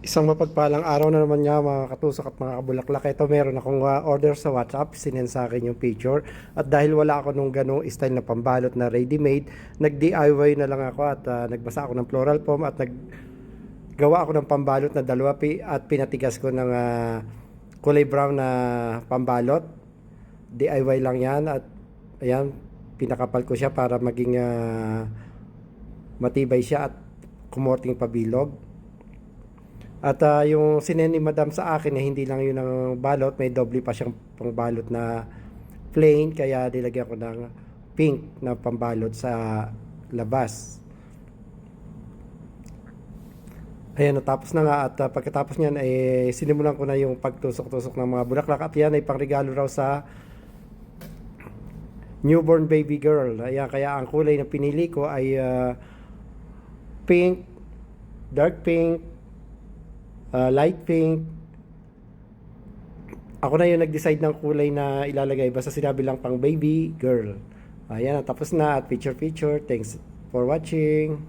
Isang mapagpalang araw na naman nga mga katusok at mga kabulaklak. Ito meron akong order sa WhatsApp, sinend sa akin yung picture. At dahil wala ako nung ganong style na pambalot na ready-made, nag-DIY na lang ako at nagbasa ako ng floral foam at naggawa ako ng pambalot na dalawa at pinatigas ko ng kulay brown na pambalot. DIY lang yan at ayan, pinakapal ko siya para maging matibay siya at kumorting pabilog. At yung sinend ni Madam sa akin hindi lang yun ang balot, may doble pa siyang pangbalot na plain, kaya nilagyan ko ng pink na pambalot sa labas. Ayan, natapos na nga at pagkatapos niyan sinimulan ko na yung pagtusok-tusok ng mga bulaklak at yan ay pangregalo raw sa newborn baby girl. Ayan, kaya ang kulay na pinili ko ay pink, dark pink, light pink. Ako na yung nag-decide ng kulay na ilalagay, basta sinabi lang pang baby girl. Ayan, tapos na at picture. Thanks for watching.